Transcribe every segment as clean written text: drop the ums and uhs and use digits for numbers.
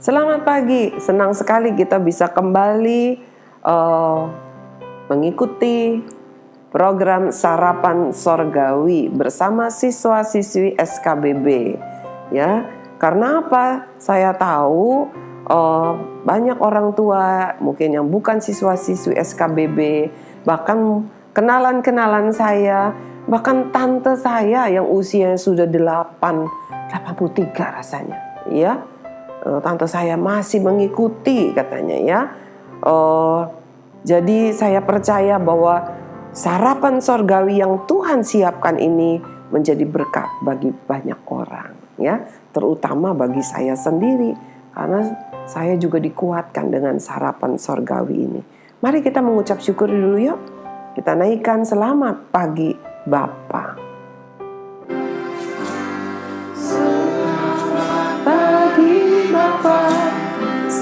Selamat pagi, senang sekali kita bisa kembali mengikuti program Sarapan Sorgawi bersama siswa-siswi SKBB. Ya, karena apa? Saya tahu banyak orang tua mungkin yang bukan siswa-siswi SKBB, bahkan kenalan-kenalan saya, bahkan tante saya yang usianya sudah 83 rasanya, ya. Tante saya masih mengikuti katanya, ya. Jadi saya percaya bahwa sarapan sorgawi yang Tuhan siapkan ini menjadi berkat bagi banyak orang, ya, terutama bagi saya sendiri, karena saya juga dikuatkan dengan sarapan sorgawi ini. Mari kita mengucap syukur dulu yuk. Kita naikkan selamat pagi Bapa.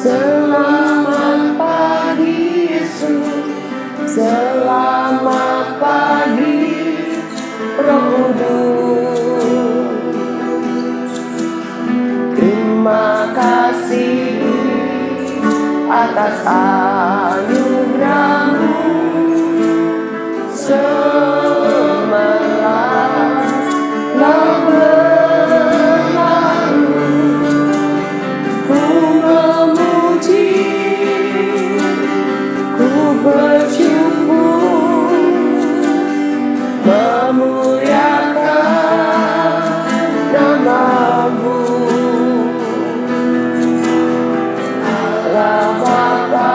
Selamat pagi Yesus, selamat pagi Roh Kudus. Terima kasih atas anugerah-Mu semelah bersyukur, memuliakan nama-Mu. Allah Bapa,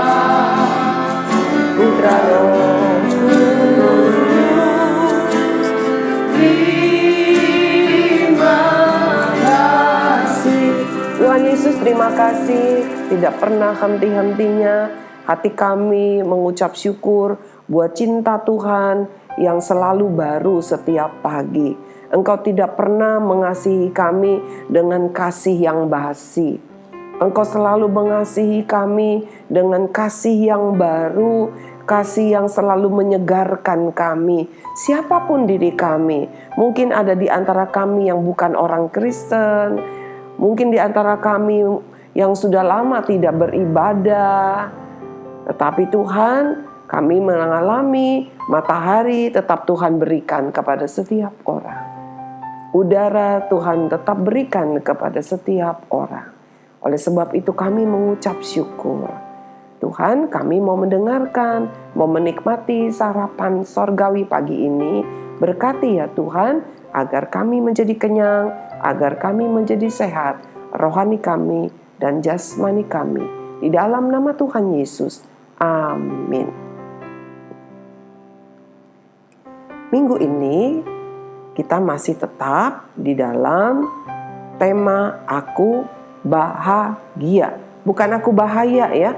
Putra Roh Kudus, terima kasih. Tuhan Yesus, terima kasih. Tidak pernah henti-hentinya hati kami mengucap syukur buat cinta Tuhan yang selalu baru setiap pagi. Engkau tidak pernah mengasihi kami dengan kasih yang basi. Engkau selalu mengasihi kami dengan kasih yang baru, kasih yang selalu menyegarkan kami. Siapapun diri kami, mungkin ada di antara kami yang bukan orang Kristen, mungkin di antara kami yang sudah lama tidak beribadah. Tetapi Tuhan, kami mengalami matahari tetap Tuhan berikan kepada setiap orang. Udara Tuhan tetap berikan kepada setiap orang. Oleh sebab itu kami mengucap syukur. Tuhan, kami mau mendengarkan, mau menikmati sarapan sorgawi pagi ini. Berkati ya Tuhan, agar kami menjadi kenyang, agar kami menjadi sehat, rohani kami dan jasmani kami. Di dalam nama Tuhan Yesus. Amin. Minggu ini kita masih tetap di dalam tema Aku Bahagia. Bukan aku bahaya ya.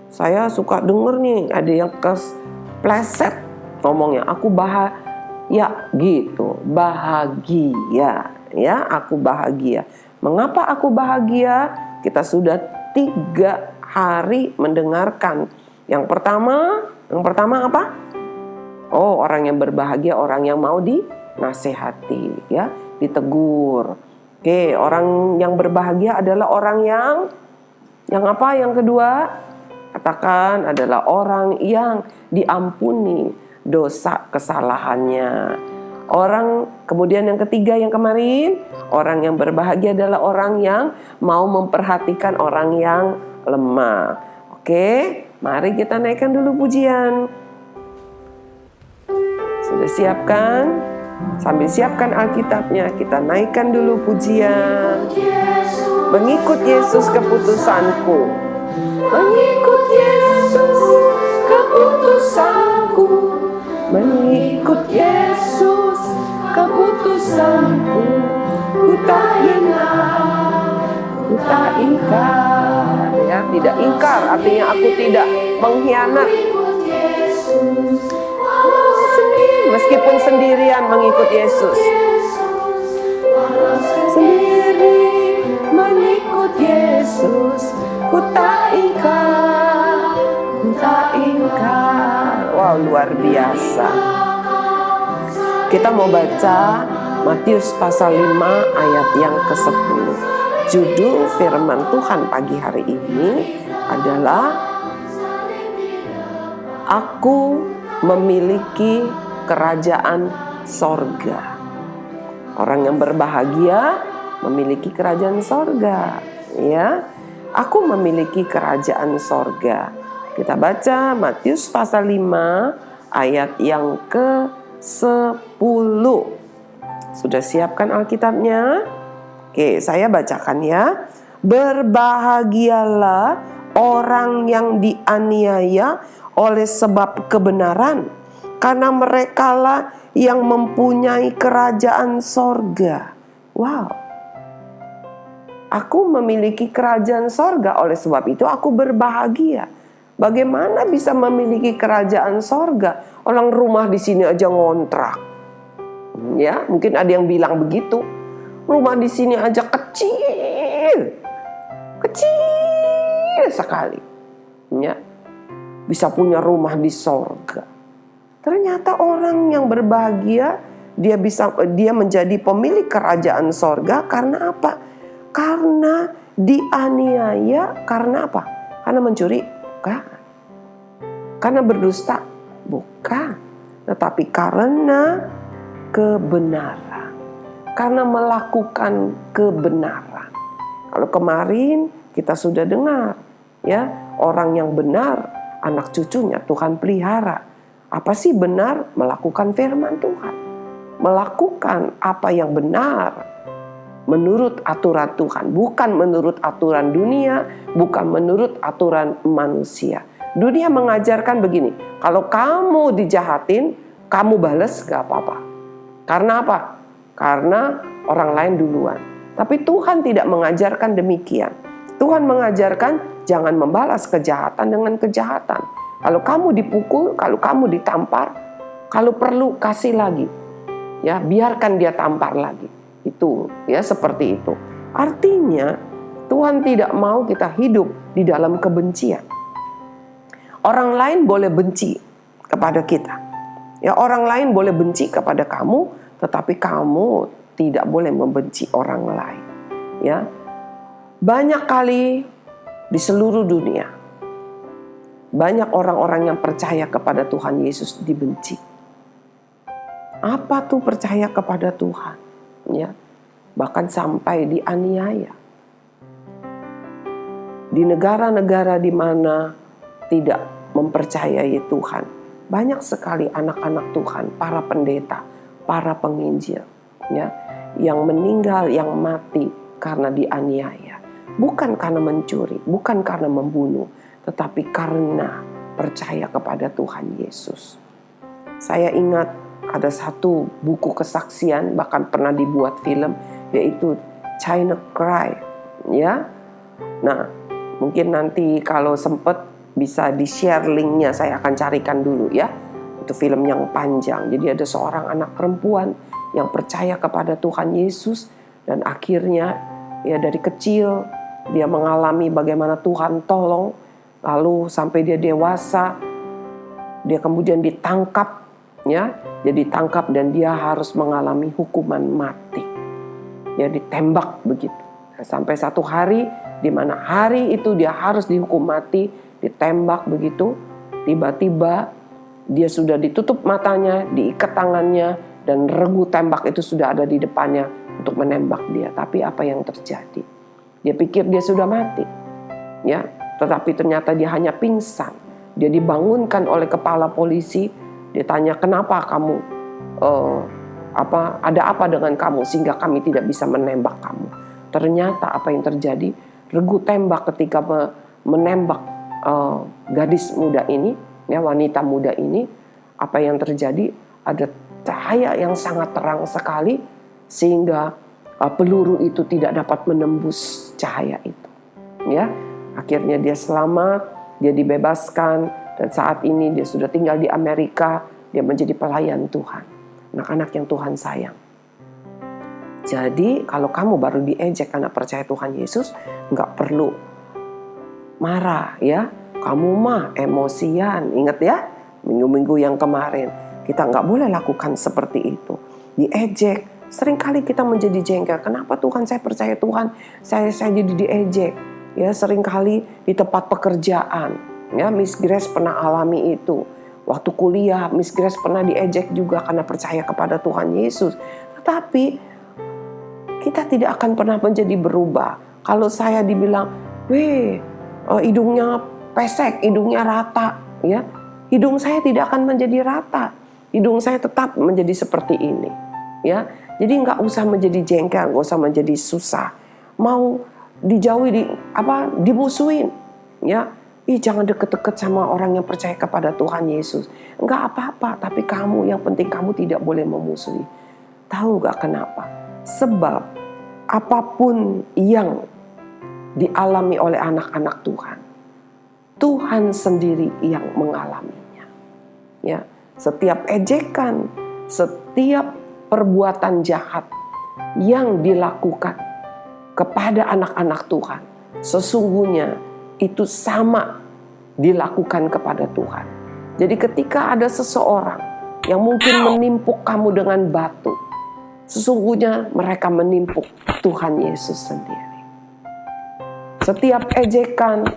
Saya suka denger nih ada yang kepleset ngomongnya aku bahaya gitu. Bahagia ya, aku bahagia. Mengapa aku bahagia? Kita sudah 3 hari mendengarkan. Yang pertama apa? Oh, orang yang berbahagia, orang yang mau dinasehati, ya, ditegur. Oke, orang yang berbahagia adalah orang yang apa? Yang kedua, katakan adalah orang yang diampuni dosa kesalahannya. Kemudian yang ketiga yang kemarin, orang yang berbahagia adalah orang yang mau memperhatikan orang yang lemah. Oke, mari kita naikkan dulu pujian. Sudah siapkan? Sambil siapkan Alkitabnya, kita naikkan dulu pujian. Mengikut Yesus keputusanku. Mengikut Yesus keputusanku. Mengikut Yesus keputusanku. Ku tak ingkar, ya, tidak ingkar artinya aku tidak mengkhianat. Meskipun sendirian mengikut Yesus. Sendiri mengikut Yesus, ku tak ingkar, ku tak ingkar. Wow, luar biasa. Kita mau baca Matius pasal 5 ayat yang ke-10. Judul firman Tuhan pagi hari ini adalah Aku memiliki kerajaan sorga. Orang yang berbahagia memiliki kerajaan sorga, ya. Aku memiliki kerajaan sorga. Kita baca Matius pasal 5 ayat yang ke-10. Sudah siapkan Alkitabnya? Oke, saya bacakan ya. Berbahagialah orang yang dianiaya oleh sebab kebenaran, karena merekalah yang mempunyai kerajaan sorga. Wow. Aku memiliki kerajaan sorga, oleh sebab itu aku berbahagia. Bagaimana bisa memiliki kerajaan sorga? Orang rumah di sini aja ngontrak. Ya, mungkin ada yang bilang begitu. Rumah di sini aja kecil sekali, ya, bisa punya rumah di sorga. Ternyata orang yang berbahagia, dia menjadi pemilik kerajaan sorga karena apa? Karena dianiaya, karena apa? Karena mencuri? Bukan. Karena berdusta? Bukan. Tetapi karena kebenaran. Karena melakukan kebenaran. Kalau kemarin kita sudah dengar, ya, orang yang benar, anak cucunya Tuhan pelihara. Apa sih benar? Melakukan firman Tuhan. Melakukan apa yang benar menurut aturan Tuhan, bukan menurut aturan dunia, bukan menurut aturan manusia. Dunia mengajarkan begini, kalau kamu dijahatin, kamu balas gak apa-apa. Karena apa? Karena orang lain duluan. Tapi Tuhan tidak mengajarkan demikian. Tuhan mengajarkan jangan membalas kejahatan dengan kejahatan. Kalau kamu dipukul, kalau kamu ditampar, kalau perlu kasih lagi. Ya, biarkan dia tampar lagi. Itu, ya, seperti itu. Artinya Tuhan tidak mau kita hidup di dalam kebencian. Orang lain boleh benci kepada kita. Ya, orang lain boleh benci kepada kamu, tetapi kamu tidak boleh membenci orang lain. Ya, banyak kali di seluruh dunia, banyak orang-orang yang percaya kepada Tuhan Yesus dibenci. Apa tuh percaya kepada Tuhan? Ya, bahkan sampai dianiaya. Di negara-negara di mana tidak mempercayai Tuhan, banyak sekali anak-anak Tuhan, para pendeta, para penginjil, ya, yang meninggal, yang mati karena dianiaya. Bukan karena mencuri, bukan karena membunuh, tetapi karena percaya kepada Tuhan Yesus. Saya ingat ada satu buku kesaksian, bahkan pernah dibuat film, yaitu China Cry, ya. Nah, mungkin nanti kalau sempat bisa di-share linknya, saya akan carikan dulu ya. Itu film yang panjang. Jadi ada seorang anak perempuan yang percaya kepada Tuhan Yesus, dan akhirnya ya dari kecil dia mengalami bagaimana Tuhan tolong, lalu sampai dia dewasa dia kemudian ditangkap, ya, dia ditangkap dan dia harus mengalami hukuman mati, ya, ditembak begitu. Sampai satu hari di mana hari itu dia harus dihukum mati, ditembak begitu, tiba-tiba dia sudah ditutup matanya, diikat tangannya, dan regu tembak itu sudah ada di depannya untuk menembak dia. Tapi apa yang terjadi? Dia pikir dia sudah mati, ya, tetapi ternyata dia hanya pingsan. Dia dibangunkan oleh kepala polisi. Dia tanya, kenapa kamu? Ada apa dengan kamu sehingga kami tidak bisa menembak kamu? Ternyata apa yang terjadi? Regu tembak ketika menembak gadis muda ini, ya, wanita muda ini, apa yang terjadi? Ada cahaya yang sangat terang sekali sehingga peluru itu tidak dapat menembus cahaya itu. Ya, akhirnya dia selamat, dia dibebaskan, dan saat ini dia sudah tinggal di Amerika. Dia menjadi pelayan Tuhan, anak-anak yang Tuhan sayang. Jadi kalau kamu baru diejek karena percaya Tuhan Yesus, nggak perlu marah, ya. Kamu mah emosian, ingat ya, minggu-minggu yang kemarin. Kita nggak boleh lakukan seperti itu. Diejek, Seringkali kita menjadi jengkel. Kenapa Tuhan, saya percaya Tuhan, saya jadi diejek. Ya, seringkali di tempat pekerjaan. Ya, Miss Grace pernah alami itu. Waktu kuliah, Miss Grace pernah diejek juga karena percaya kepada Tuhan Yesus. Tetapi kita tidak akan pernah menjadi berubah. Kalau saya dibilang, hidungnya pesek, hidungnya rata, ya, hidung saya tidak akan menjadi rata. Hidung saya tetap menjadi seperti ini, ya. Jadi nggak usah menjadi jengkel, nggak usah menjadi susah. Mau dijauhi, dimusuhin, ya. Jangan deket-deket sama orang yang percaya kepada Tuhan Yesus. Nggak apa-apa, tapi yang penting kamu tidak boleh memusuhi. Tahu nggak kenapa? Sebab apapun yang dialami oleh anak-anak Tuhan, Tuhan sendiri yang mengalaminya. Ya, setiap ejekan, setiap perbuatan jahat yang dilakukan kepada anak-anak Tuhan, sesungguhnya itu sama dilakukan kepada Tuhan. Jadi ketika ada seseorang yang mungkin menimpuk kamu dengan batu, sesungguhnya mereka menimpuk Tuhan Yesus sendiri. Setiap ejekan,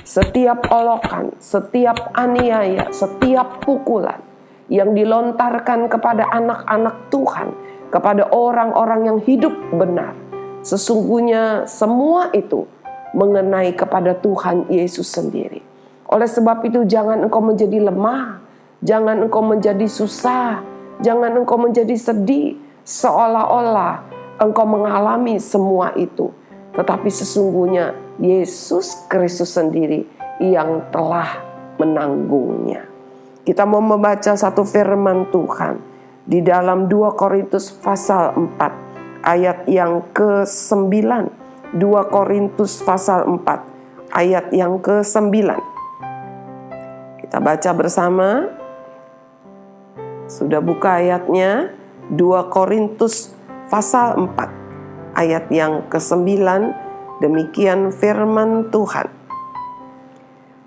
setiap olokan, setiap aniaya, setiap pukulan yang dilontarkan kepada anak-anak Tuhan, kepada orang-orang yang hidup benar, sesungguhnya semua itu mengenai kepada Tuhan Yesus sendiri. Oleh sebab itu jangan engkau menjadi lemah, jangan engkau menjadi susah, jangan engkau menjadi sedih, seolah-olah engkau mengalami semua itu. Tetapi sesungguhnya Yesus Kristus sendiri yang telah menanggungnya. Kita mau membaca satu firman Tuhan di dalam 2 Korintus pasal 4 ayat yang ke-9. 2 Korintus pasal 4 ayat yang ke-9. Kita baca bersama. Sudah buka ayatnya? 2 Korintus pasal 4 ayat yang ke-9. Demikian firman Tuhan.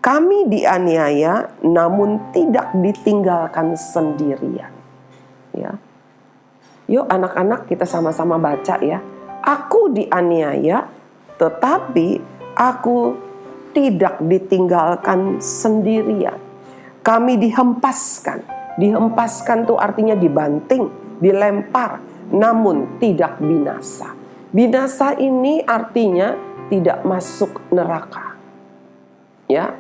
Kami dianiaya namun tidak ditinggalkan sendirian. Ya. Yuk anak-anak kita sama-sama baca ya. Aku dianiaya tetapi aku tidak ditinggalkan sendirian. Kami dihempaskan. Dihempaskan itu artinya dibanting, dilempar, namun tidak binasa. Binasa ini artinya tidak masuk neraka. Ya.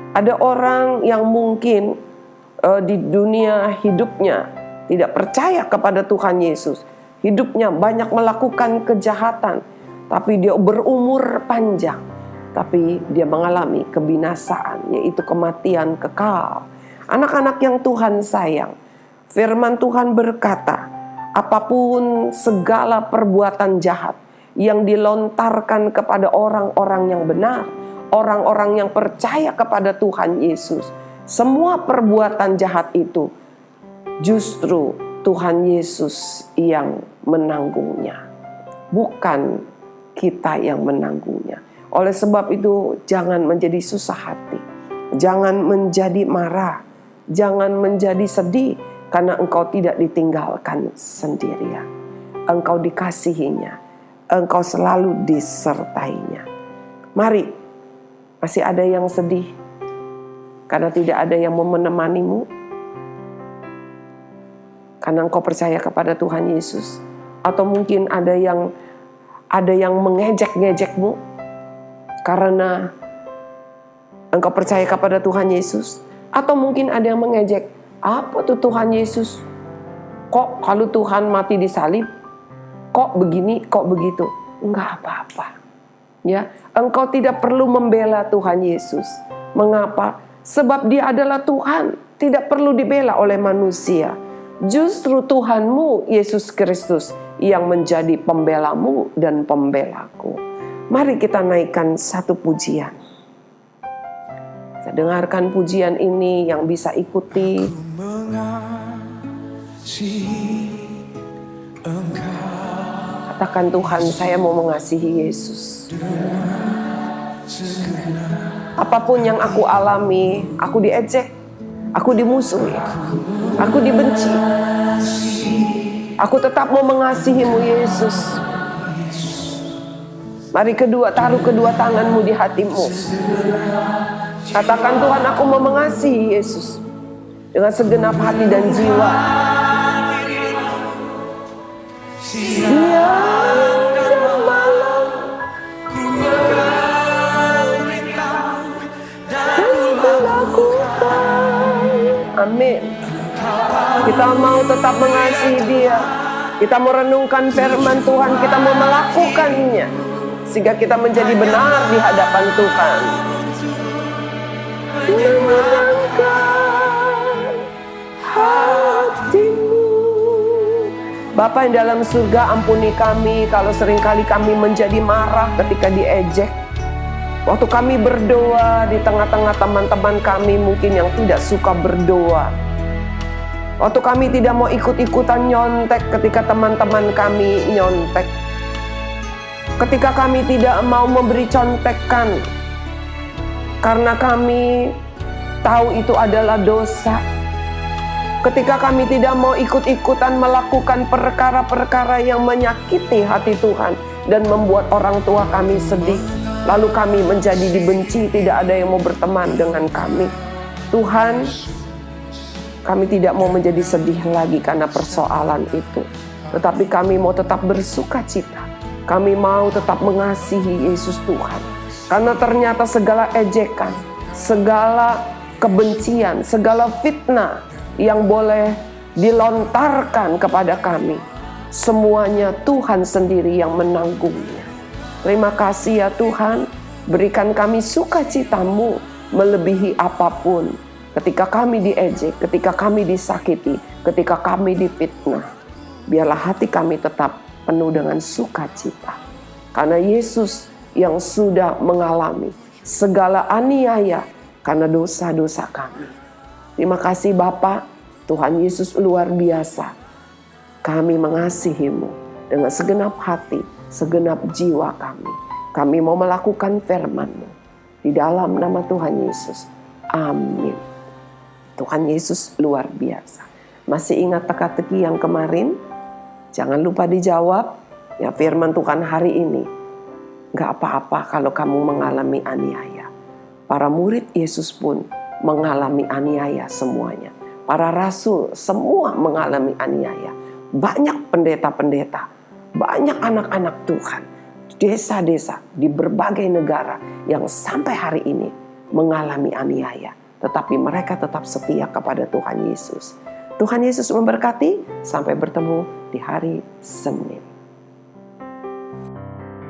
Ada orang yang mungkin di dunia hidupnya tidak percaya kepada Tuhan Yesus. Hidupnya banyak melakukan kejahatan, tapi dia berumur panjang. Tapi dia mengalami kebinasaan, yaitu kematian kekal. Anak-anak yang Tuhan sayang, firman Tuhan berkata, apapun segala perbuatan jahat yang dilontarkan kepada orang-orang yang benar, orang-orang yang percaya kepada Tuhan Yesus, semua perbuatan jahat itu justru Tuhan Yesus yang menanggungnya, bukan kita yang menanggungnya. Oleh sebab itu jangan menjadi susah hati, jangan menjadi marah, jangan menjadi sedih karena engkau tidak ditinggalkan sendirian. Engkau dikasihinya, engkau selalu disertainya. Mari. Masih ada yang sedih karena tidak ada yang menemanimu, karena engkau percaya kepada Tuhan Yesus, atau mungkin ada yang mengejek-ngejekmu karena engkau percaya kepada Tuhan Yesus, atau mungkin ada yang mengejek, apa tuh Tuhan Yesus? Kok kalau Tuhan mati di salib, kok begini, kok begitu? Enggak apa-apa. Ya, engkau tidak perlu membela Tuhan Yesus. Mengapa? Sebab Dia adalah Tuhan, tidak perlu dibela oleh manusia. Justru Tuhanmu Yesus Kristus yang menjadi pembelamu dan pembelaku. Mari kita naikkan satu pujian. Kita dengarkan pujian ini yang bisa ikuti. Katakan, Tuhan, saya mau mengasihi Yesus. Apapun yang aku alami, aku diejek, aku dimusuhi, aku dibenci. Aku tetap mau mengasihi-Mu Yesus. Mari taruh kedua tanganmu di hatimu. Katakan, Tuhan, aku mau mengasihi Yesus dengan segenap hati dan jiwa. Siang dan malam ku memberitahu dan melakukan. Amin. Kita mau tetap mengasihi Dia. Kita mau renungkan firman Tuhan. Kita mau melakukannya sehingga kita menjadi benar di hadapan Tuhan. Menyenangkan hatimu. Bapa yang dalam surga, ampuni kami kalau seringkali kami menjadi marah ketika diejek. Waktu kami berdoa di tengah-tengah teman-teman kami mungkin yang tidak suka berdoa. Waktu kami tidak mau ikut-ikutan nyontek ketika teman-teman kami nyontek. Ketika kami tidak mau memberi contekan karena kami tahu itu adalah dosa. Ketika kami tidak mau ikut-ikutan melakukan perkara-perkara yang menyakiti hati Tuhan dan membuat orang tua kami sedih. Lalu kami menjadi dibenci, tidak ada yang mau berteman dengan kami. Tuhan, kami tidak mau menjadi sedih lagi karena persoalan itu. Tetapi kami mau tetap bersuka cita. Kami mau tetap mengasihi Yesus Tuhan. Karena ternyata segala ejekan, segala kebencian, segala fitnah yang boleh dilontarkan kepada kami, semuanya Tuhan sendiri yang menanggungnya. Terima kasih ya Tuhan, berikan kami sukacita-Mu melebihi apapun. Ketika kami diejek, ketika kami disakiti, ketika kami difitnah, biarlah hati kami tetap penuh dengan sukacita. Karena Yesus yang sudah mengalami segala aniaya karena dosa-dosa kami. Terima kasih Bapa, Tuhan Yesus luar biasa. Kami mengasihi-Mu dengan segenap hati, segenap jiwa kami. Kami mau melakukan firman-Mu. Di dalam nama Tuhan Yesus. Amin. Tuhan Yesus luar biasa. Masih ingat teka-teki yang kemarin? Jangan lupa dijawab. Ya, firman Tuhan hari ini. Gak apa-apa kalau kamu mengalami aniaya. Para murid Yesus pun mengalami aniaya semuanya. Para rasul semua mengalami aniaya. Banyak pendeta-pendeta, banyak anak-anak Tuhan, desa-desa di berbagai negara yang sampai hari ini mengalami aniaya. Tetapi mereka tetap setia kepada Tuhan Yesus. Tuhan Yesus memberkati. Sampai bertemu di hari Senin.